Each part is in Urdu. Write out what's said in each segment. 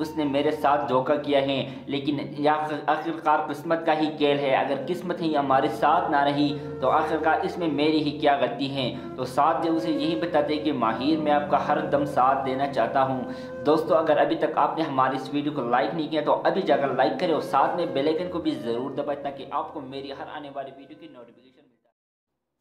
اس نے میرے ساتھ دھوکہ کیا ہے، لیکن آخرکار قسمت کا ہی کھیل ہے۔ اگر قسمت ہی ہمارے ساتھ نہ رہی تو آخرکار اس میں میری ہی کیا غلطی ہے۔ تو ساتھ جو اسے یہی بتاتے کہ ماہر میں آپ کا ہر دم ساتھ دینا چاہتا ہوں۔ دوستو اگر ابھی تک آپ نے ہماری اس ویڈیو کو لائک نہیں کیا تو ابھی جا کر لائک کریں اور ساتھ میں بیل آئیکن کو بھی ضرور دبائیں تاکہ آپ کو میری ہر آنے والی ویڈیو کی نوٹیفیکیشن ملتا ہے۔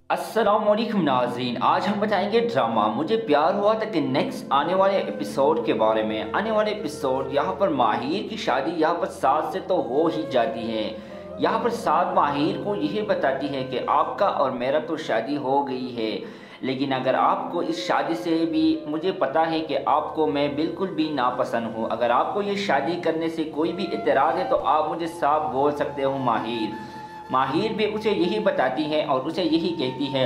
السلام علیکم ناظرین، آج ہم بتائیں گے ڈرامہ مجھے پیار ہوا تھا کہ نیکسٹ آنے والے ایپیسوڈ کے بارے میں۔ آنے والے ایپیسوڈ یہاں پر ماہر کی شادی یہاں پر ساتھ سے تو ہو ہی جاتی ہے۔ یہاں پر ساتھ ماہر کو یہی بتاتی ہے کہ آپ کا اور میرا تو شادی ہو گئی ہے، لیکن اگر آپ کو اس شادی سے بھی مجھے پتا ہے کہ آپ کو میں بالکل بھی ناپسند ہوں، اگر آپ کو یہ شادی کرنے سے کوئی بھی اعتراض ہے تو آپ مجھے صاف بول سکتے ہو ماہر بھی اسے یہی بتاتی ہے اور اسے یہی کہتی ہے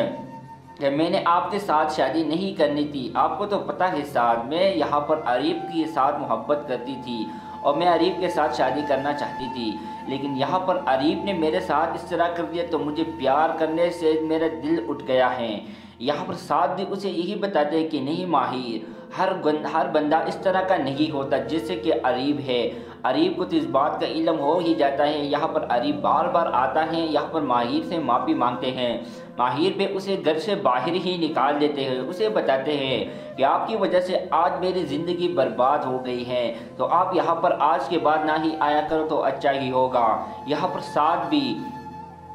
کہ میں نے آپ کے ساتھ شادی نہیں کرنی تھی، آپ کو تو پتہ ہے ساتھ میں یہاں پر عریب کے ساتھ محبت کرتی تھی اور میں عریب کے ساتھ شادی کرنا چاہتی تھی، لیکن یہاں پر عریب نے میرے ساتھ اس طرح کر دیا تو مجھے پیار کرنے سے میرا دل اٹھ گیا ہے۔ یہاں پر ساتھ بھی اسے یہی بتاتے ہیں کہ نہیں ماہر، ہر بندہ اس طرح کا نہیں ہوتا جیسے کہ عریب ہے، عریب کو تو اس بات کا علم ہو ہی جاتا ہے۔ یہاں پر عریب بار بار آتا ہے، یہاں پر ماہر سے معافی مانگتے ہیں، ماہر بھی اسے گھر سے باہر ہی نکال دیتے ہیں، اسے بتاتے ہیں کہ آپ کی وجہ سے آج میری زندگی برباد ہو گئی ہے، تو آپ یہاں پر آج کے بعد نہ ہی آیا کرو تو اچھا ہی ہوگا۔ یہاں پر ساتھ بھی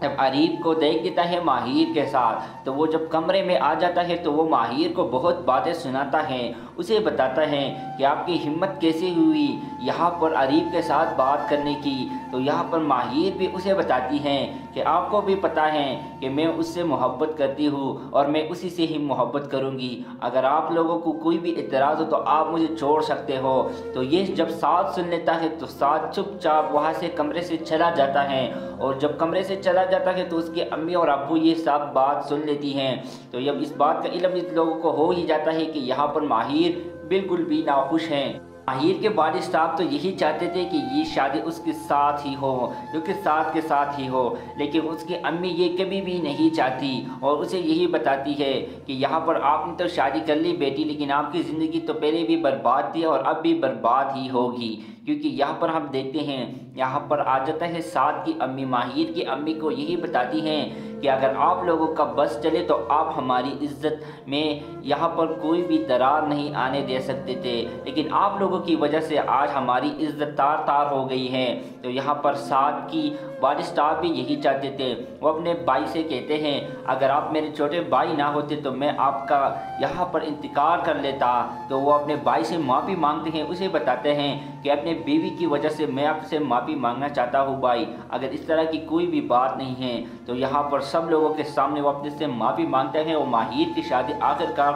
جب عریب کو دیکھ دیتا ہے ماہر کے ساتھ تو وہ جب کمرے میں آ جاتا ہے تو وہ ماہر کو بہت باتیں سناتا ہے، اسے بتاتا ہے کہ آپ کی ہمت کیسے ہوئی یہاں پر عریب کے ساتھ بات کرنے کی۔ تو یہاں پر ماہر بھی اسے بتاتی ہیں کہ آپ کو بھی پتہ ہے کہ میں اس سے محبت کرتی ہوں اور میں اسی سے ہی محبت کروں گی، اگر آپ لوگوں کو کوئی بھی اعتراض ہو تو آپ مجھے چھوڑ سکتے ہو۔ تو یہ جب ساتھ سن لیتا ہے تو ساتھ چپ چاپ وہاں سے کمرے سے چلا جاتا ہے، اور جب کمرے سے چلا جاتا ہے تو اس کے امی اور ابو یہ سب بات سن لیتی ہیں۔ تو جب اس بات کا علم اس لوگوں کو ہو ہی جاتا ہے کہ یہاں پر ماہر بالکل بھی ناخوش ہیں۔ ماہر کے والد صاحب تو یہی چاہتے تھے کہ یہ شادی اس کے ساتھ ہی ہو، جو کہ ساتھ کے ساتھ ہی ہو، لیکن اس کی امی یہ کبھی بھی نہیں چاہتی اور اسے یہی بتاتی ہے کہ یہاں پر آپ نے تو شادی کر لی بیٹی، لیکن آپ کی زندگی تو پہلے بھی برباد تھی اور اب بھی برباد ہی ہوگی، کیونکہ یہاں پر ہم دیکھتے ہیں یہاں پر آ جاتا ہے ساتھ کی امی، ماہر کی امی کو یہی بتاتی ہیں کہ اگر آپ لوگوں کا بس چلے تو آپ ہماری عزت میں یہاں پر کوئی بھی درار نہیں آنے دے سکتے تھے، لیکن آپ لوگوں کی وجہ سے آج ہماری عزت تار تار ہو گئی ہے۔ تو یہاں پر ساتھ کی والد صاحب بھی یہی چاہتے تھے، وہ اپنے بھائی سے کہتے ہیں اگر آپ میرے چھوٹے بھائی نہ ہوتے تو میں آپ کا یہاں پر انتقال کر لیتا۔ تو وہ اپنے بھائی سے معافی مانگتے ہیں، اسے بتاتے ہیں کہ اپنے بیوی کی وجہ سے میں آپ سے معافی مانگنا چاہتا ہوں بھائی، اگر اس طرح کی کوئی بھی بات نہیں ہے۔ تو یہاں پر سب لوگوں کے سامنے وہ اپنے سے معافی مانگتے ہیں اور ماہر کی شادی آخرکار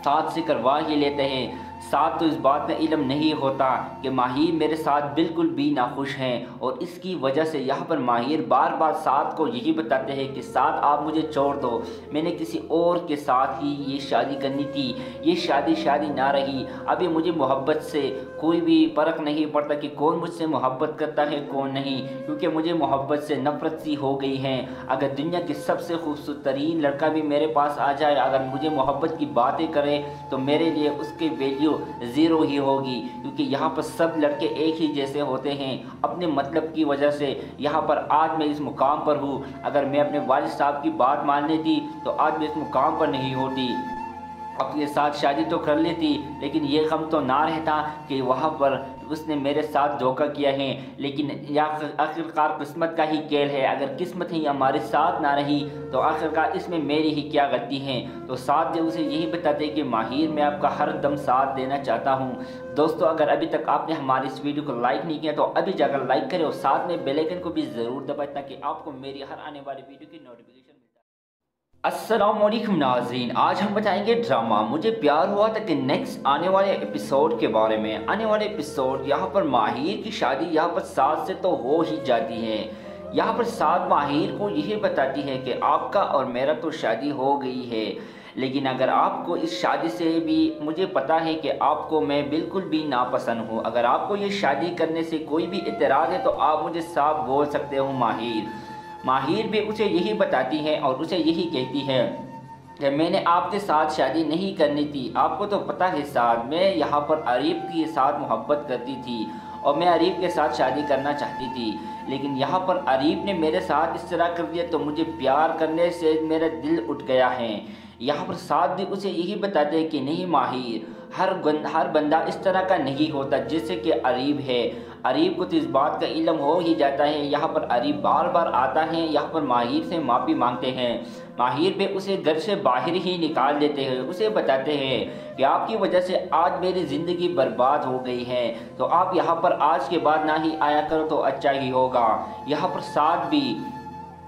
ساتھ سے کروا ہی لیتے ہیں۔ ساتھ تو اس بات کا علم نہیں ہوتا کہ ماہر میرے ساتھ بالکل بھی ناخوش ہیں، اور اس کی وجہ سے یہاں پر ماہر بار بار ساتھ کو یہی بتاتے ہیں کہ ساتھ آپ مجھے چھوڑ دو، میں نے کسی اور کے ساتھ ہی یہ شادی کرنی تھی، یہ شادی نہ رہی، ابھی مجھے محبت سے کوئی بھی فرق نہیں پڑتا کہ کون مجھ سے محبت کرتا ہے کون نہیں، کیونکہ مجھے محبت سے نفرت سی ہو گئی ہے۔ اگر دنیا کے سب سے خوبصورت ترین لڑکا بھی میرے پاس آ جائے، اگر مجھے محبت کی باتیں کرے تو میرے لیے اس کی ویلیو زیرو ہی ہوگی، کیونکہ یہاں پر سب لڑکے ایک ہی جیسے ہوتے ہیں اپنے مطلب کی وجہ سے۔ یہاں پر آج میں اس مقام پر ہوں، اگر میں اپنے والد صاحب کی بات مان لیتی تو آج میں اس مقام پر نہیں ہوتی، اپنے ساتھ شادی تو کر لیتی، لیکن یہ غم تو نہ رہتا کہ وہاں پر اس نے میرے ساتھ دھوکہ کیا ہے، لیکن آخرکار قسمت کا ہی کھیل ہے، اگر قسمت ہی ہمارے ساتھ نہ رہی تو آخرکار اس میں میری ہی کیا غلطی ہے۔ تو ساتھ جو اسے یہی بتاتے کہ ماہر میں آپ کا ہر دم ساتھ دینا چاہتا ہوں۔ دوستو اگر ابھی تک آپ نے ہماری اس ویڈیو کو لائک نہیں کیا تو ابھی جا کر لائک کریں اور ساتھ میں بیل آئیکن کو بھی ضرور دبائیں تاکہ آپ کو میری ہر آنے والی ویڈیو کی نوٹیفیکیشن ملتا ہے۔ السلام علیکم ناظرین، آج ہم بتائیں گے ڈرامہ مجھے پیار ہوا تھا کہ نیکسٹ آنے والے ایپیسوڈ کے بارے میں۔ آنے والے ایپیسوڈ یہاں پر ماہر کی شادی یہاں پر ساتھ سے تو ہو ہی جاتی ہے، یہاں پر ساتھ ماہر کو یہی بتاتی ہے کہ آپ کا اور میرا تو شادی ہو گئی ہے، لیکن اگر آپ کو اس شادی سے بھی مجھے پتا ہے کہ آپ کو میں بالکل بھی ناپسند ہوں، اگر آپ کو یہ شادی کرنے سے کوئی بھی اعتراض ہے تو آپ مجھے صاف بول سکتے ہو ماہر بھی اسے یہی بتاتی ہے اور اسے یہی کہتی ہے کہ میں نے آپ کے ساتھ شادی نہیں کرنی تھی، آپ کو تو پتہ ہے ساتھ میں یہاں پر عریب کے ساتھ محبت کرتی تھی اور میں عریب کے ساتھ شادی کرنا چاہتی تھی، لیکن یہاں پر عریب نے میرے ساتھ اس طرح کر دیا تو مجھے پیار کرنے سے میرا دل اٹھ گیا ہے۔ یہاں پر ساتھ بھی اسے یہی بتاتے ہیں کہ نہیں ماہر، ہر بندہ اس طرح کا نہیں ہوتا جیسے کہ عریب ہے۔ عریب کو تو اس بات کا علم ہو ہی جاتا ہے۔ یہاں پر عریب بار بار آتا ہے، یہاں پر ماہر سے معافی مانگتے ہیں، ماہر بھی اسے گھر سے باہر ہی نکال دیتے ہیں، اسے بتاتے ہیں کہ آپ کی وجہ سے آج میری زندگی برباد ہو گئی ہے، تو آپ یہاں پر آج کے بعد نہ ہی آیا کرو تو اچھا ہی ہوگا۔ یہاں پر ساتھ بھی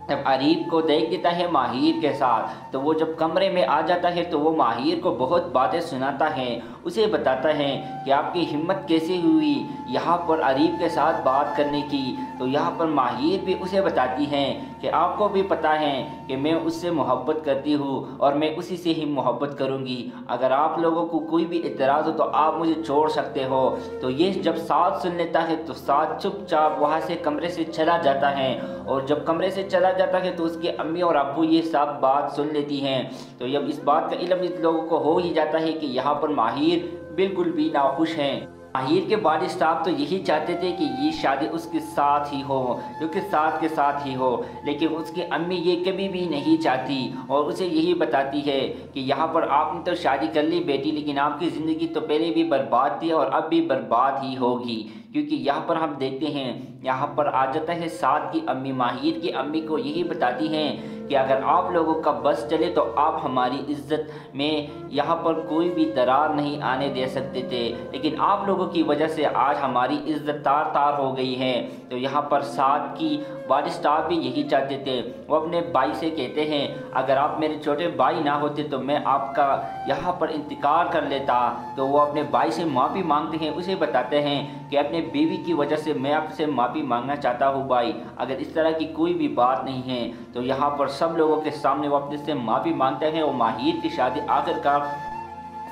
جب عریب کو دیکھ دیتا ہے ماہر کے ساتھ تو وہ جب کمرے میں آ جاتا ہے تو وہ ماہر کو بہت باتیں سناتا ہے، اسے بتاتا ہے کہ آپ کی ہمت کیسے ہوئی یہاں پر عریب کے ساتھ بات کرنے کی۔ تو یہاں پر ماہر بھی اسے بتاتی ہیں کہ آپ کو بھی پتہ ہے کہ میں اس سے محبت کرتی ہوں اور میں اسی سے ہی محبت کروں گی، اگر آپ لوگوں کو کوئی بھی اعتراض ہو تو آپ مجھے چھوڑ سکتے ہو۔ تو یہ جب ساتھ سن لیتا ہے تو ساتھ چپ چاپ وہاں سے کمرے سے چلا جاتا ہے، اور جب کمرے سے چلا جاتا ہے تو اس کے امی اور ابو یہ سب بات سن لیتی ہیں۔ تو جب اس بات کا علم اس لوگوں کو ہو ہی جاتا ہے کہ یہاں پر ماہر بالکل بھی ناخوش ہیں۔ ماہر کے والد صاحب تو یہی چاہتے تھے کہ یہ شادی اس کے ساتھ ہی ہو، جو کہ ساتھ کے ساتھ ہی ہو، لیکن اس کی امی یہ کبھی بھی نہیں چاہتی اور اسے یہی بتاتی ہے کہ یہاں پر آپ نے تو شادی کر لی بیٹی، لیکن آپ کی زندگی تو پہلے بھی برباد تھی اور اب بھی برباد ہی ہوگی، کیونکہ یہاں پر ہم دیکھتے ہیں یہاں پر آ جاتا ہے ساتھ کی امی، ماہر کی امی کو یہی بتاتی ہیں کہ اگر آپ لوگوں کا بس چلے تو آپ ہماری عزت میں یہاں پر کوئی بھی درار نہیں آنے دے سکتے تھے، لیکن آپ لوگوں کی وجہ سے آج ہماری عزت تار تار ہو گئی ہے۔ تو یہاں پر ساتھ کی والد صاحب بھی یہی چاہتے تھے، وہ اپنے بھائی سے کہتے ہیں اگر آپ میرے چھوٹے بھائی نہ ہوتے تو میں آپ کا یہاں پر انتقال کر لیتا۔ تو وہ اپنے بھائی سے معافی مانگتے ہیں، اسے بتاتے ہیں کہ اپنے بیوی کی وجہ سے میں آپ سے معافی مانگنا چاہتا ہوں بھائی، اگر اس طرح کی کوئی بھی بات نہیں ہے۔ تو یہاں پر سب لوگوں کے سامنے وہ اپنے سے معافی مانگتے ہیں اور ماہر کی شادی آخر کار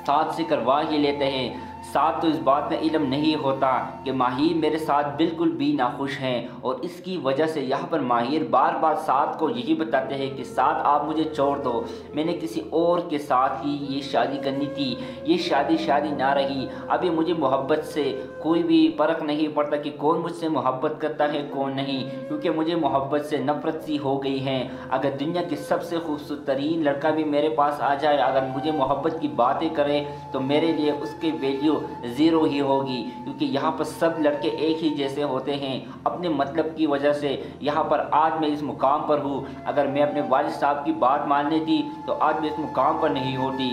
ساتھ سے کروا ہی لیتے ہیں۔ ساتھ تو اس بات میں علم نہیں ہوتا کہ ماہر میرے ساتھ بالکل بھی ناخوش ہیں، اور اس کی وجہ سے یہاں پر ماہر بار بار ساتھ کو یہی بتاتے ہیں کہ ساتھ آپ مجھے چھوڑ دو، میں نے کسی اور کے ساتھ ہی یہ شادی کرنی تھی، یہ شادی نہ رہی، ابھی مجھے محبت سے کوئی بھی فرق نہیں پڑتا کہ کون مجھ سے محبت کرتا ہے کون نہیں، کیونکہ مجھے محبت سے نفرت سی ہو گئی ہے۔ اگر دنیا کے سب سے خوبصورت ترین لڑکا بھی میرے پاس آ جائے، اگر مجھے محبت کی باتیں کرے تو میرے لیے اس کی ویلیو زیرو ہی ہوگی، کیونکہ یہاں پر سب لڑکے ایک ہی جیسے ہوتے ہیں۔ اپنے مطلب کی وجہ سے یہاں پر آج میں اس مقام پر ہوں، اگر میں اپنے والد صاحب کی بات مان لیتی تو آج میں اس مقام پر نہیں ہوتی،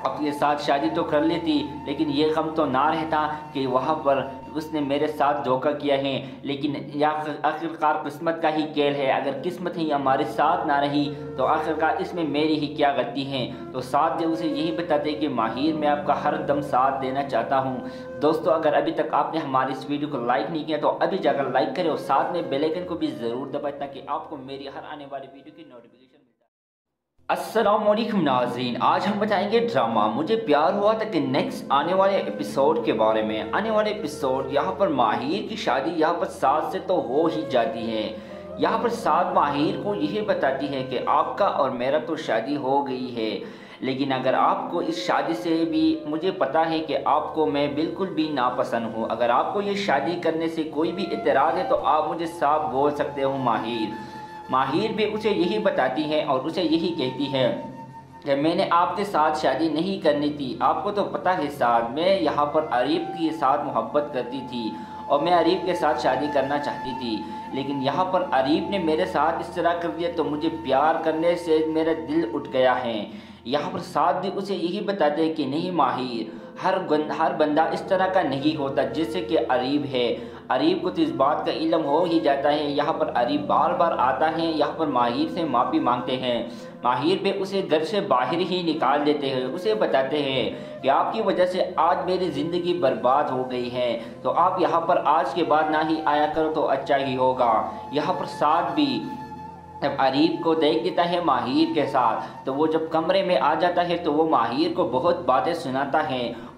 اپنے ساتھ شادی تو کر لیتی، لیکن یہ غم تو نہ رہتا کہ وہاں پر اس نے میرے ساتھ دھوکہ کیا ہے۔ لیکن آخرکار قسمت کا ہی کھیل ہے، اگر قسمت ہی ہمارے ساتھ نہ رہی تو آخرکار اس میں میری ہی کیا غلطی ہے۔ تو ساتھ جو اسے یہی بتاتے کہ ماہر میں آپ کا ہر دم ساتھ دینا چاہتا ہوں۔ دوستو اگر ابھی تک آپ نے ہماری اس ویڈیو کو لائک نہیں کیا تو ابھی جا کر لائک کریں اور ساتھ میں بیل آئیکن کو بھی ضرور دبائیں تاکہ آپ کو میری ہر آنے والی ویڈیو کی نوٹیفیکیشن۔ السلام علیکم ناظرین، آج ہم بتائیں گے ڈرامہ مجھے پیار ہوا تھا کہ نیکسٹ آنے والے ایپیسوڈ کے بارے میں۔ آنے والے ایپیسوڈ یہاں پر ماہر کی شادی یہاں پر ساتھ سے تو ہو ہی جاتی ہے۔ یہاں پر ساتھ ماہر کو یہی بتاتی ہے کہ آپ کا اور میرا تو شادی ہو گئی ہے، لیکن اگر آپ کو اس شادی سے بھی مجھے پتہ ہے کہ آپ کو میں بالکل بھی ناپسند ہوں، اگر آپ کو یہ شادی کرنے سے کوئی بھی اعتراض ہے تو آپ مجھے صاف بول سکتے ہو ماہر بھی اسے یہی بتاتی ہے اور اسے یہی کہتی ہے کہ میں نے آپ کے ساتھ شادی نہیں کرنی تھی، آپ کو تو پتہ ہے ساتھ میں یہاں پر عریب کے ساتھ محبت کرتی تھی اور میں عریب کے ساتھ شادی کرنا چاہتی تھی، لیکن یہاں پر عریب نے میرے ساتھ اس طرح کر دیا تو مجھے پیار کرنے سے میرا دل اٹھ گیا ہے۔ یہاں پر ساتھ بھی اسے یہی بتاتے ہیں کہ نہیں ماہر، ہر بندہ اس طرح کا نہیں ہوتا جیسے کہ عریب ہے۔ عریب کو تو اس بات کا علم ہو ہی جاتا ہے۔ یہاں پر عریب بار بار آتا ہے، یہاں پر ماہر سے معافی مانگتے ہیں، ماہر بھی اسے گھر سے باہر ہی نکال دیتے ہیں، اسے بتاتے ہیں کہ آپ کی وجہ سے آج میری زندگی برباد ہو گئی ہے، تو آپ یہاں پر آج کے بعد نہ ہی آیا کرو تو اچھا ہی ہوگا۔ یہاں پر ساتھ بھی جب عریب کو دیکھ دیتا ہے ماہر کے ساتھ تو وہ جب کمرے میں آ جاتا ہے تو وہ ماہر کو بہت باتیں سناتا ہے،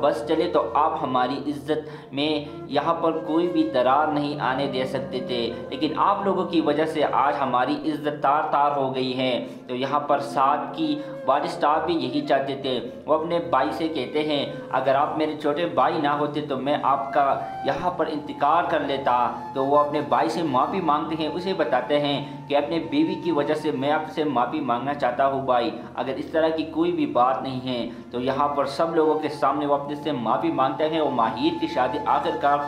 بس چلے تو آپ ہماری عزت میں یہاں پر کوئی بھی درار نہیں آنے دے سکتے تھے، لیکن آپ لوگوں کی وجہ سے آج ہماری عزت تار تار ہو گئی ہے۔ تو یہاں پر سعد کی والد صاحب بھی یہی چاہتے تھے، وہ اپنے بھائی سے کہتے ہیں اگر آپ میرے چھوٹے بھائی نہ ہوتے تو میں آپ کا یہاں پر انتقال کر لیتا۔ تو وہ اپنے بھائی سے معافی مانگتے ہیں، اسے بتاتے ہیں کہ اپنے بیوی کی وجہ سے میں آپ سے معافی مانگنا چاہتا ہوں بھائی، اگر اس طرح کی کوئی بھی بات نہیں ہے۔ تو یہاں پر سب لوگوں کے سامنے وہ اپنے سے معافی مانگتے ہیں اور ماہر کی شادی آخرکار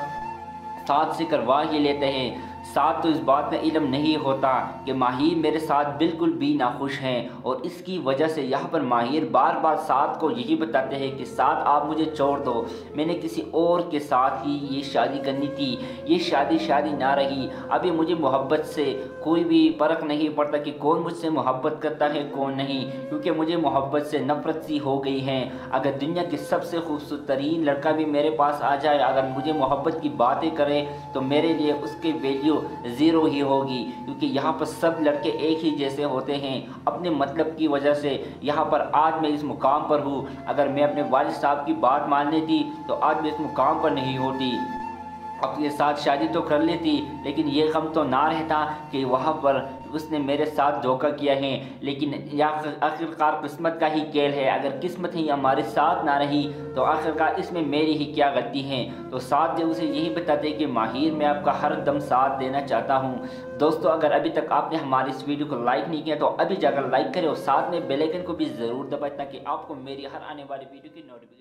سعد سے کروا ہی لیتے ہیں۔ سعد تو اس بات میں علم نہیں ہوتا کہ ماہر میرے ساتھ بالکل بھی ناخوش ہیں، اور اس کی وجہ سے یہاں پر ماہر بار بار سعد کو یہی بتاتے ہیں کہ سعد آپ مجھے چھوڑ دو، میں نے کسی اور کے ساتھ ہی یہ شادی کرنی تھی، یہ شادی نہ رہی، ابھی مجھے محبت سے کوئی بھی فرق نہیں پڑتا کہ کون مجھ سے محبت کرتا ہے کون نہیں، کیونکہ مجھے محبت سے نفرت سی ہو گئی ہے۔ اگر دنیا کے سب سے خوبصورت ترین لڑکا بھی میرے پاس آ جائے، اگر مجھے محبت کی باتیں کرے تو میرے لیے اس کے ویلیو زیرو ہی ہوگی، کیونکہ یہاں پر سب لڑکے ایک ہی جیسے ہوتے ہیں۔ اپنے مطلب کی وجہ سے یہاں پر آج میں اس مقام پر ہوں، اگر میں اپنے والد صاحب کی بات مان لیتی تو آج میں اس مقام پر نہیں ہوتی، اپنے ساتھ شادی تو کر لیتی، لیکن یہ غم تو نہ رہتا کہ وہاں پر اس نے میرے ساتھ دھوکہ کیا ہے۔ لیکن آخرکار قسمت کا ہی کھیل ہے، اگر قسمت ہی ہمارے ساتھ نہ رہی تو آخرکار اس میں میری ہی کیا غلطی ہے۔ تو ساتھ جو اسے یہی بتاتے کہ ماہر میں آپ کا ہر دم ساتھ دینا چاہتا ہوں۔ دوستو اگر ابھی تک آپ نے ہماری اس ویڈیو کو لائک نہیں کیا تو ابھی جا کر لائک کریں اور ساتھ میں بیل آئیکن کو بھی ضرور دبائیں تاکہ آپ کو میری ہر آنے والی ویڈیو کی نوٹیفیکیشن۔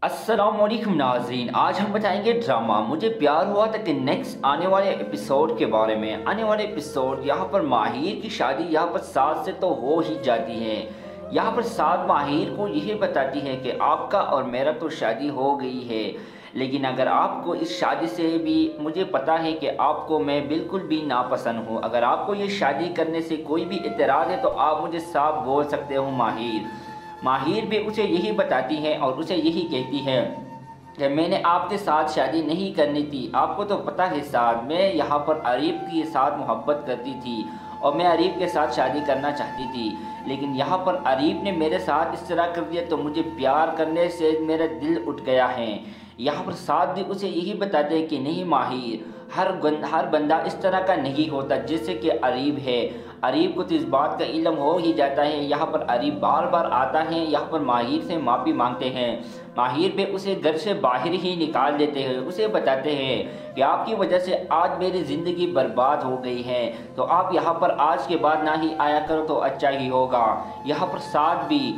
السلام علیکم ناظرین، آج ہم بتائیں گے ڈرامہ مجھے پیار ہوا تھا کہ نیکسٹ آنے والے ایپیسوڈ کے بارے میں۔ آنے والے ایپیسوڈ یہاں پر ماہر کی شادی یہاں پر سعد سے تو ہو ہی جاتی ہے۔ یہاں پر سعد ماہر کو یہی بتاتی ہے کہ آپ کا اور میرا تو شادی ہو گئی ہے، لیکن اگر آپ کو اس شادی سے بھی مجھے پتا ہے کہ آپ کو میں بالکل بھی ناپسند ہوں، اگر آپ کو یہ شادی کرنے سے کوئی بھی اعتراض ہے تو آپ مجھے صاف بول سکتے ہو ماہر بھی اسے یہی بتاتی ہے اور اسے یہی کہتی ہے کہ میں نے آپ کے ساتھ شادی نہیں کرنی تھی، آپ کو تو پتہ ہے سعد میں یہاں پر عریب کے ساتھ محبت کرتی تھی اور میں عریب کے ساتھ شادی کرنا چاہتی تھی، لیکن یہاں پر عریب نے میرے ساتھ اس طرح کر دیا تو مجھے پیار کرنے سے میرا دل اٹھ گیا ہے۔ یہاں پر سعد بھی اسے یہی بتاتے ہیں کہ نہیں ماہر، ہر بندہ اس طرح کا نہیں ہوتا جیسے کہ عریب ہے، عریب کو تو اس بات کا علم ہو ہی جاتا ہے۔ یہاں پر عریب بار بار آتا ہے، یہاں پر ماہر سے معافی مانگتے ہیں، ماہر بھی اسے گھر سے باہر ہی نکال دیتے ہیں، اسے بتاتے ہیں کہ آپ کی وجہ سے آج میری زندگی برباد ہو گئی ہے، تو آپ یہاں پر آج کے بعد نہ ہی آیا کرو تو اچھا ہی ہوگا۔ یہاں پر سعد بھی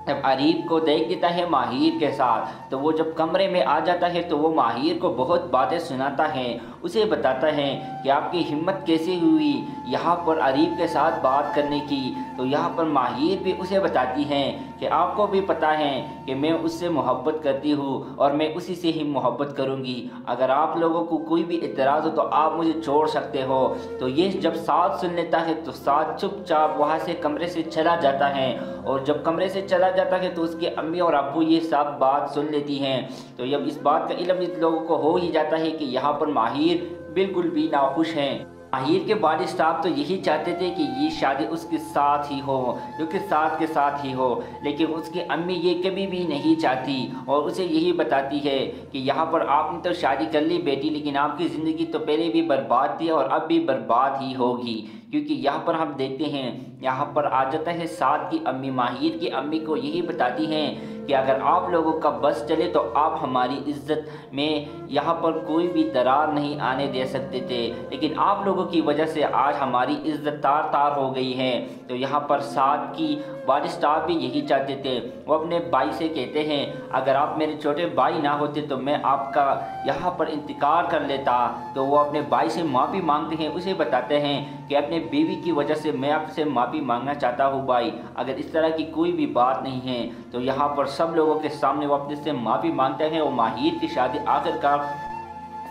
جب عریب کو دیکھ دیتا ہے ماہر کے ساتھ تو وہ جب کمرے میں آ جاتا ہے تو وہ ماہر کو بہت باتیں سناتا ہے، اسے بتاتا ہے کہ آپ کی ہمت کیسے ہوئی یہاں پر عریب کے ساتھ بات کرنے کی۔ تو یہاں پر ماہر بھی اسے بتاتی ہیں کہ آپ کو بھی پتہ ہے کہ میں اس سے محبت کرتی ہوں اور میں اسی سے ہی محبت کروں گی، اگر آپ لوگوں کو کوئی بھی اعتراض ہو تو آپ مجھے چھوڑ سکتے ہو۔ تو یہ جب سعد سن لیتا ہے تو سعد چپ چاپ وہاں سے کمرے سے چلا جاتا ہے، اور جب کمرے سے چلا جاتا ہے تو اس کے امی اور ابو یہ سب بات سن لیتی ہیں۔ تو جب اس بات کا علم اس لوگوں کو ہو ہی جاتا ہے کہ یہاں پر ماہر بالکل بھی ناخوش ہیں۔ ماہر کے والد صاحب تو یہی چاہتے تھے کہ یہ شادی اس کے ساتھ ہی ہو، کیونکہ سعد کے ساتھ ہی ہو، لیکن اس کی امی یہ کبھی بھی نہیں چاہتی اور اسے یہی بتاتی ہے کہ یہاں پر آپ نے تو شادی کر لی بیٹی، لیکن آپ کی زندگی تو پہلے بھی برباد تھی اور اب بھی برباد ہی ہوگی، کیونکہ یہاں پر ہم دیکھتے ہیں یہاں پر آ جاتا ہے سعد کی امی ماہر کی امی کو یہی بتاتی ہیں کہ اگر آپ لوگوں کا بس چلے تو آپ ہماری عزت میں یہاں پر کوئی بھی درار نہیں آنے دے سکتے تھے، لیکن آپ لوگوں کی وجہ سے آج ہماری عزت تار تار ہو گئی ہے۔ تو یہاں پر سعد کی والد صاحب بھی یہی چاہتے تھے، وہ اپنے بھائی سے کہتے ہیں اگر آپ میرے چھوٹے بھائی نہ ہوتے تو میں آپ کا یہاں پر انتقال کر لیتا۔ تو وہ اپنے بھائی سے معافی مانگتے ہیں، اسے بتاتے ہیں کہ اپنے بیوی کی وجہ سے میں آپ سے معافی مانگنا چاہتا ہوں بھائی، اگر اس طرح کی کوئی بھی بات نہیں ہے۔ تو یہاں پر سب لوگوں کے سامنے وہ اپنے سے معافی مانگتے ہیں اور ماہر کی شادی آخرکار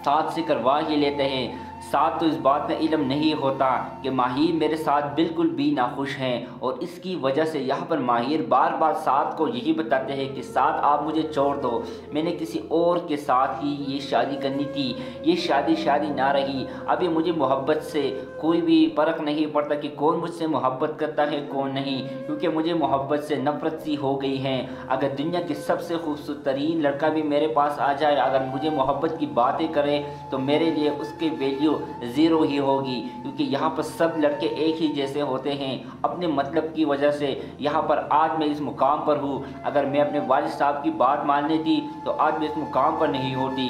سعد سے کروا ہی لیتے ہیں۔ ساتھ تو اس بات کا علم نہیں ہوتا کہ ماہر میرے ساتھ بالکل بھی ناخوش ہیں، اور اس کی وجہ سے یہاں پر ماہر بار بار ساتھ کو یہی بتاتے ہیں کہ ساتھ آپ مجھے چھوڑ دو، میں نے کسی اور کے ساتھ ہی یہ شادی کرنی تھی، یہ شادی نہ رہی، ابھی مجھے محبت سے کوئی بھی فرق نہیں پڑتا کہ کون مجھ سے محبت کرتا ہے کون نہیں، کیونکہ مجھے محبت سے نفرت سی ہو گئی ہے۔ اگر دنیا کے سب سے خوبصورت ترین لڑکا بھی میرے پاس آ جائے، اگر مجھے محبت کی باتیں کرے تو میرے لیے اس کی ویلیو زیرو ہی ہوگی، کیونکہ یہاں پر سب لڑکے ایک ہی جیسے ہوتے ہیں۔ اپنے مطلب کی وجہ سے یہاں پر آج میں اس مقام پر ہوں، اگر میں اپنے والد صاحب کی بات مان لیتی تو آج میں اس مقام پر نہیں ہوتی،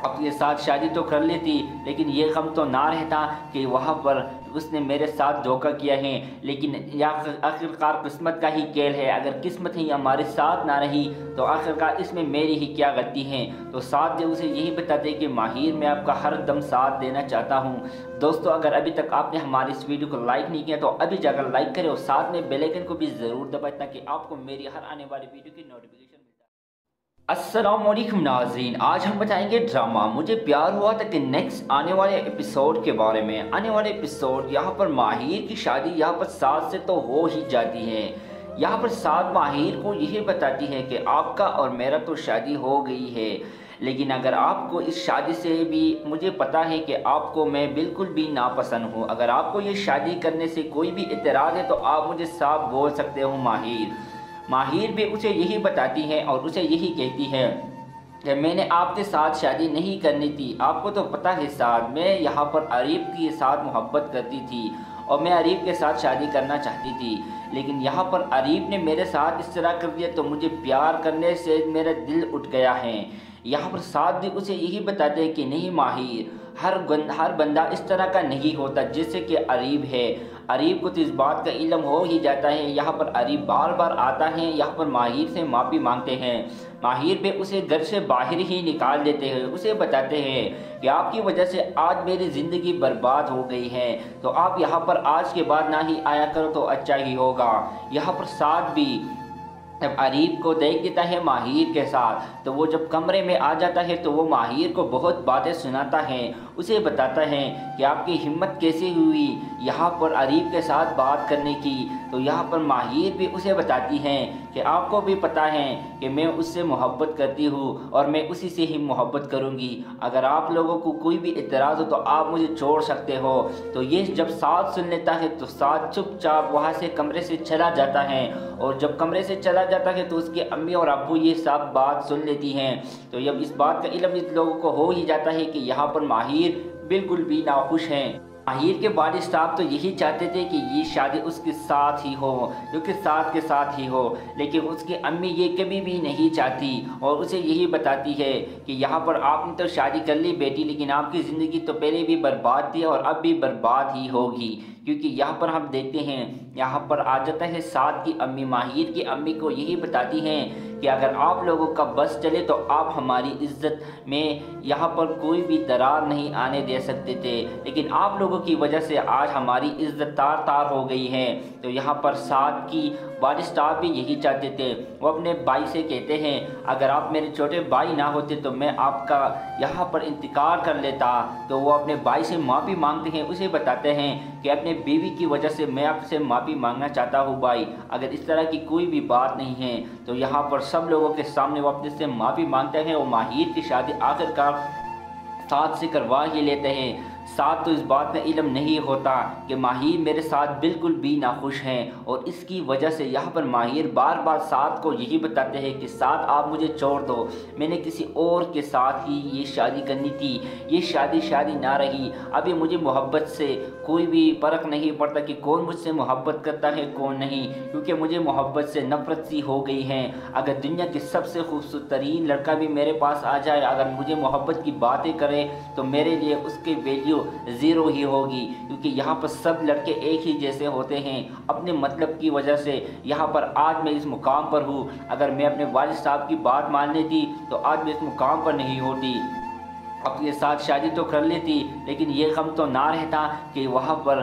اپنے ساتھ شادی تو کر لیتی، لیکن یہ غم تو نہ رہتا کہ وہاں پر اس نے میرے ساتھ دھوکہ کیا ہے۔ لیکن آخرکار قسمت کا ہی کھیل ہے، اگر قسمت ہی ہمارے ساتھ نہ رہی تو آخرکار اس میں میری ہی کیا غلطی ہے۔ تو ساتھ جو اسے یہی بتاتے کہ ماہر میں آپ کا ہر دم ساتھ دینا چاہتا ہوں۔ دوستو اگر ابھی تک آپ نے ہماری اس ویڈیو کو لائک نہیں کیا تو ابھی جا کر لائک کریں، اور ساتھ میں بیل آئیکن کو بھی ضرور دبائیں تاکہ آپ کو میری ہر آنے والی ویڈیو کی نوٹیفیکیشن۔ السلام علیکم ناظرین، آج ہم بتائیں گے ڈرامہ مجھے پیار ہوا تھا کہ نیکسٹ آنے والے ایپیسوڈ کے بارے میں۔ آنے والے ایپیسوڈ یہاں پر ماہر کی شادی یہاں پر ساتھ سے تو ہو ہی جاتی ہے۔ یہاں پر ساتھ ماہر کو یہی بتاتی ہے کہ آپ کا اور میرا تو شادی ہو گئی ہے، لیکن اگر آپ کو اس شادی سے بھی مجھے پتا ہے کہ آپ کو میں بالکل بھی ناپسند ہوں، اگر آپ کو یہ شادی کرنے سے کوئی بھی اعتراض ہے تو آپ مجھے صاف بول سکتے ہو ماہر بھی اسے یہی بتاتی ہے اور اسے یہی کہتی ہے کہ میں نے آپ کے ساتھ شادی نہیں کرنی تھی، آپ کو تو پتہ ہے ساتھ میں یہاں پر عریب کے ساتھ محبت کرتی تھی اور میں عریب کے ساتھ شادی کرنا چاہتی تھی، لیکن یہاں پر عریب نے میرے ساتھ اس طرح کر دیا تو مجھے پیار کرنے سے میرا دل اٹھ گیا ہے۔ یہاں پر ساتھ بھی اسے یہی بتاتے ہیں کہ نہیں ماہر، ہر بندہ اس طرح کا نہیں ہوتا جیسے کہ عریب ہے، عریب کو تو اس بات کا علم ہو ہی جاتا ہے۔ یہاں پر عریب بار بار آتا ہے، یہاں پر ماہر سے معافی مانگتے ہیں، ماہر بھی اسے گھر سے باہر ہی نکال دیتے ہیں، اسے بتاتے ہیں کہ آپ کی وجہ سے آج میری زندگی برباد ہو گئی ہے، تو آپ یہاں پر آج کے بعد نہ ہی آیا کرو تو اچھا ہی ہوگا۔ یہاں پر ساتھ بھی جب عریب کو دیکھ دیتا ہے ماہر کے ساتھ تو وہ جب کمرے میں آ جاتا ہے تو وہ ماہر کو بہت باتیں سناتا ہے، اسے بتاتا ہے کہ آپ کی ہمت کیسے ہوئی یہاں پر عریب کے ساتھ بات کرنے کی۔ تو یہاں پر ماہر بھی اسے بتاتی ہیں کہ آپ کو بھی پتہ ہے کہ میں اس سے محبت کرتی ہوں اور میں اسی سے ہی محبت کروں گی، اگر آپ لوگوں کو کوئی بھی اعتراض ہو تو آپ مجھے چھوڑ سکتے ہو۔ تو یہ جب ساتھ سن لیتا ہے تو ساتھ چپ چاپ وہاں سے کمرے سے چلا جاتا ہے، اور جب کمرے سے چلا جاتا ہے تو اس کے امی اور ابو یہ سب بات سن لیتی ہیں۔ تو جب اس بات کا علم اس لوگوں کو ہو ہی جاتا ہے کہ یہاں پر ماہر بالکل بھی ناخوش ہیں۔ ماہر کے والد صاحب تو یہی چاہتے تھے کہ یہ شادی اس کے ساتھ ہی ہو، جو کہ ساتھ کے ساتھ ہی ہو، لیکن اس کی امی یہ کبھی بھی نہیں چاہتی اور اسے یہی بتاتی ہے کہ یہاں پر آپ نے تو شادی کر لی بیٹی، لیکن آپ کی زندگی تو پہلے بھی برباد تھی اور اب بھی برباد ہی ہوگی، کیونکہ یہاں پر ہم دیکھتے ہیں یہاں پر آ جاتا ہے ساتھ کی امی، ماہر کی امی کو یہی بتاتی ہیں کہ اگر آپ لوگوں کا بس چلے تو آپ ہماری عزت میں یہاں پر کوئی بھی درار نہیں آنے دے سکتے تھے، لیکن آپ لوگوں کی وجہ سے آج ہماری عزت تار تار ہو گئی ہے۔ تو یہاں پر ساتھ کی والد صاحب بھی یہی چاہتے تھے، وہ اپنے بھائی سے کہتے ہیں اگر آپ میرے چھوٹے بھائی نہ ہوتے تو میں آپ کا یہاں پر انتقال کر لیتا۔ تو وہ اپنے بھائی سے معافی مانگتے ہیں، اسے بتاتے ہیں کہ اپنے بیوی کی وجہ سے میں آپ سے معافی مانگنا چاہتا ہوں بھائی، اگر اس طرح کی کوئی بھی بات نہیں ہے۔ تو یہاں پر سب لوگوں کے سامنے وہ اپنے سے معافی مانگتے ہیں اور ماہر کی شادی آخرکار ساتھ سے کروا ہی لیتے ہیں۔ ساتھ تو اس بات کا علم نہیں ہوتا کہ ماہر میرے ساتھ بالکل بھی ناخوش ہیں، اور اس کی وجہ سے یہاں پر ماہر بار بار ساتھ کو یہی بتاتے ہیں کہ ساتھ آپ مجھے چھوڑ دو، میں نے کسی اور کے ساتھ ہی یہ شادی کرنی تھی، یہ شادی نہ رہی، ابھی مجھے محبت سے کوئی بھی فرق نہیں پڑتا کہ کون مجھ سے محبت کرتا ہے کون نہیں، کیونکہ مجھے محبت سے نفرت سی ہو گئی ہے۔ اگر دنیا کے سب سے خوبصورت ترین لڑکا بھی میرے پاس آ جائے، اگر مجھے محبت کی باتیں کرے تو میرے لیے اس کی ویلیو زیرو ہی ہوگی، کیونکہ یہاں پر سب لڑکے ایک ہی جیسے ہوتے ہیں۔ اپنے مطلب کی وجہ سے یہاں پر آج میں اس مقام پر ہوں، اگر میں اپنے والد صاحب کی بات مان لیتی تو آج میں اس مقام پر نہیں ہوتی، اپنے ساتھ شادی تو کر لیتی، لیکن یہ غم تو نہ رہتا کہ وہاں پر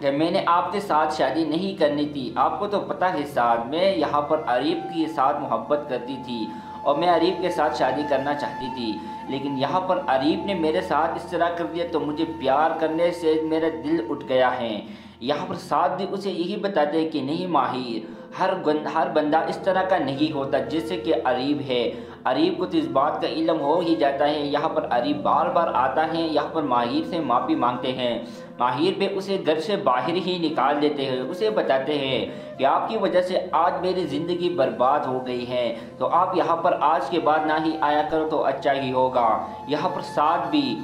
کہ میں نے آپ کے ساتھ شادی نہیں کرنی تھی، آپ کو تو پتہ ہے ساتھ میں یہاں پر عریب کے ساتھ محبت کرتی تھی اور میں عریب کے ساتھ شادی کرنا چاہتی تھی، لیکن یہاں پر عریب نے میرے ساتھ اس طرح کر دیا تو مجھے پیار کرنے سے میرا دل اٹھ گیا ہے۔ یہاں پر ساتھ بھی اسے یہی بتاتے ہیں کہ نہیں ماہر، ہر بندہ اس طرح کا نہیں ہوتا جیسے کہ عریب ہے۔ عریب کو تو اس بات کا علم ہو ہی جاتا ہے۔ یہاں پر عریب بار بار آتا ہے، یہاں پر ماہر سے معافی مانگتے ہیں، ماہر بھی اسے گھر سے باہر ہی نکال دیتے ہیں، اسے بتاتے ہیں کہ آپ کی وجہ سے آج میری زندگی برباد ہو گئی ہے، تو آپ یہاں پر آج کے بعد نہ ہی آیا کرو تو اچھا ہی ہوگا۔ یہاں پر ساتھ بھی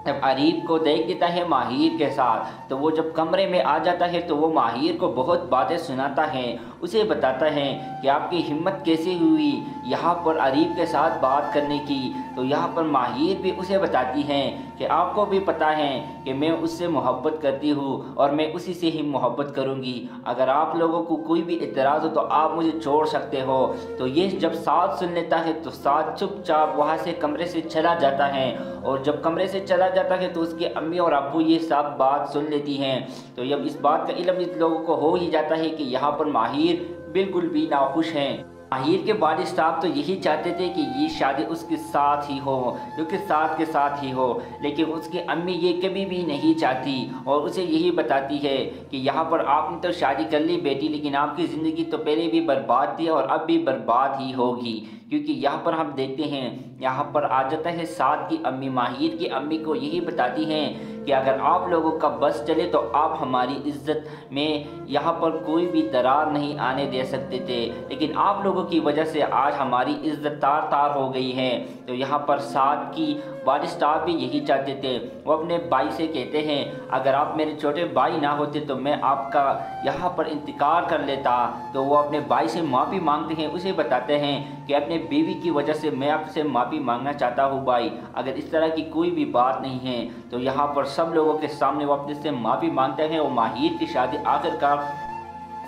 جب عریب کو دیکھ دیتا ہے ماہر کے ساتھ تو وہ جب کمرے میں آ جاتا ہے تو وہ ماہر کو بہت باتیں سناتا ہے، اسے بتاتا ہے کہ آپ کی ہمت کیسے ہوئی یہاں پر عریب کے ساتھ بات کرنے کی۔ تو یہاں پر ماہر بھی اسے بتاتی ہیں کہ آپ کو بھی پتہ ہے کہ میں اس سے محبت کرتی ہوں اور میں اسی سے ہی محبت کروں گی، اگر آپ لوگوں کو کوئی بھی اعتراض ہو تو آپ مجھے چھوڑ سکتے ہو۔ تو یہ جب ساتھ سن لیتا ہے تو ساتھ چپ چاپ وہاں سے کمرے سے چلا جاتا ہے، اور جب کمرے سے چلا جاتا ہے تو اس کے امی اور ابو یہ سب بات سن لیتی ہیں۔ تو جب اس بات کا علم اس لوگوں کو ہو ہی جاتا ہے کہ یہاں پر ماہر بالکل بھی ناخوش ہیں۔ ماہر کے والد صاحب تو یہی چاہتے تھے کہ یہ شادی اس کے ساتھ ہی ہو، جو کہ ساتھ کے ساتھ ہی ہو، لیکن اس کی امی یہ کبھی بھی نہیں چاہتی اور اسے یہی بتاتی ہے کہ یہاں پر آپ نے تو شادی کر لی بیٹی، لیکن آپ کی زندگی تو پہلے بھی برباد تھی اور اب بھی برباد ہی ہوگی، کیونکہ یہاں پر ہم دیکھتے ہیں یہاں پر آ جاتا ہے سعد کی امی، ماہر کی امی کو یہی بتاتی ہیں کہ اگر آپ لوگوں کا بس چلے تو آپ ہماری عزت میں یہاں پر کوئی بھی درار نہیں آنے دے سکتے تھے، لیکن آپ لوگوں کی وجہ سے آج ہماری عزت تار تار ہو گئی ہے۔ تو یہاں پر سعد کی والد صاحب بھی یہی چاہتے تھے، وہ اپنے بھائی سے کہتے ہیں اگر آپ میرے چھوٹے بھائی نہ ہوتے تو میں آپ کا یہاں پر انتقال کر لیتا۔ تو وہ اپنے بھائی سے معافی مانگتے ہیں، اسے بتاتے ہیں کہ اپنے بیوی کی وجہ سے میں آپ سے معافی مانگنا چاہتا ہوں بھائی، اگر اس طرح کی کوئی بھی بات نہیں ہے۔ تو یہاں پر سب لوگوں کے سامنے وہ اپنے سے معافی مانگتے ہیں اور ماہر کی شادی آخرکار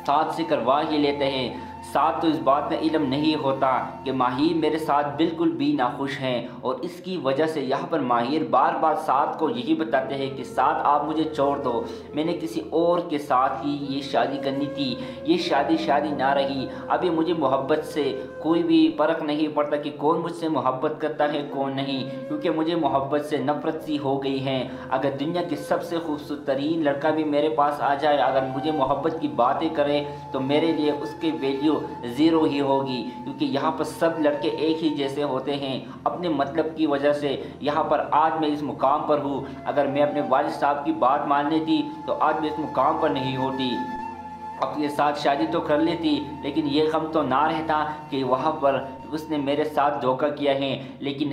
سعد سے کروا ہی لیتے ہیں۔ سعد تو اس بات کا علم نہیں ہوتا کہ ماہر میرے ساتھ بالکل بھی ناخوش ہیں، اور اس کی وجہ سے یہاں پر ماہر بار بار سعد کو یہی بتاتے ہیں کہ سعد آپ مجھے چھوڑ دو، میں نے کسی اور کے ساتھ ہی یہ شادی کرنی تھی، یہ شادی نہ رہی، ابھی مجھے محبت سے کوئی بھی فرق نہیں پڑتا کہ کون مجھ سے محبت کرتا ہے کون نہیں، کیونکہ مجھے محبت سے نفرت سی ہو گئی ہے۔ اگر دنیا کے سب سے خوبصورت ترین لڑکا بھی میرے پاس آ جائے، اگر مجھے محبت کی باتیں کرے تو میرے لیے اس کی ویلیو زیرو ہی ہوگی، کیونکہ یہاں پر سب لڑکے ایک ہی جیسے ہوتے ہیں۔ اپنے مطلب کی وجہ سے یہاں پر آج میں اس مقام پر ہوں، اگر میں اپنے والد صاحب کی بات مان لیتی تو آج میں اس مقام پر نہیں ہوتی، اپنے ساتھ شادی تو کر لیتی، لیکن یہ غم تو نہ رہتا کہ وہاں پر اس نے میرے ساتھ دھوکہ کیا ہے۔ لیکن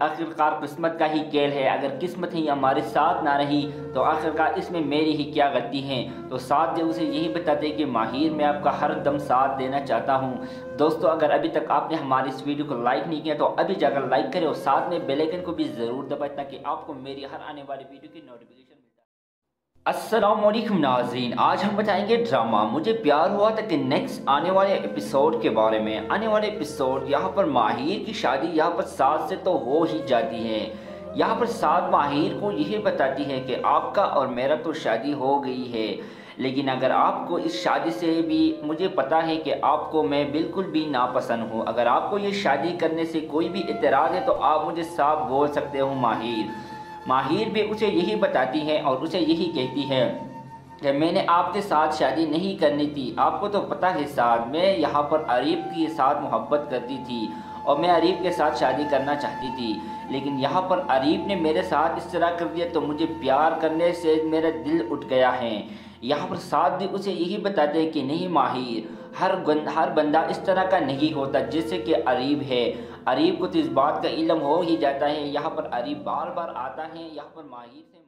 آخرکار قسمت کا ہی کھیل ہے، اگر قسمت ہی ہمارے ساتھ نہ رہی تو آخرکار اس میں میری ہی کیا غلطی ہے۔ تو ساتھ جو اسے یہی بتاتے کہ ماہر میں آپ کا ہر دم ساتھ دینا چاہتا ہوں۔ دوستو اگر ابھی تک آپ نے ہماری اس ویڈیو کو لائک نہیں کیا تو ابھی جا کر لائک کریں اور ساتھ میں بیل آئیکن کو بھی ضرور دبائیں تاکہ آپ کو میری ہر آنے والی ویڈیو کی نوٹیفیکیشن۔ السلام علیکم ناظرین، آج ہم بتائیں گے ڈرامہ مجھے پیار ہوا تھا کہ نیکسٹ آنے والے ایپیسوڈ کے بارے میں۔ آنے والے ایپیسوڈ یہاں پر ماہر کی شادی یہاں پر سعد سے تو ہو ہی جاتی ہے۔ یہاں پر سعد ماہر کو یہی بتاتی ہے کہ آپ کا اور میرا تو شادی ہو گئی ہے، لیکن اگر آپ کو اس شادی سے بھی مجھے پتہ ہے کہ آپ کو میں بالکل بھی ناپسند ہوں، اگر آپ کو یہ شادی کرنے سے کوئی بھی اعتراض ہے تو آپ مجھے صاف بول سکتے ہو ماہر بھی اسے یہی بتاتی ہے اور اسے یہی کہتی ہے کہ میں نے آپ کے ساتھ شادی نہیں کرنی تھی، آپ کو تو پتہ ہے سعد میں یہاں پر عریب کے ساتھ محبت کرتی تھی اور میں عریب کے ساتھ شادی کرنا چاہتی تھی، لیکن یہاں پر عریب نے میرے ساتھ اس طرح کر دیا تو مجھے پیار کرنے سے میرا دل اٹھ گیا ہے۔ یہاں پر سعد بھی اسے یہی بتاتے ہیں کہ نہیں ماہر، ہر بندہ اس طرح کا نہیں ہوتا جیسے کہ عریب ہے، عریب کو تو اس بات کا علم ہو ہی جاتا ہے۔ یہاں پر عریب بار بار آتا ہے، یہاں پر ماہر سے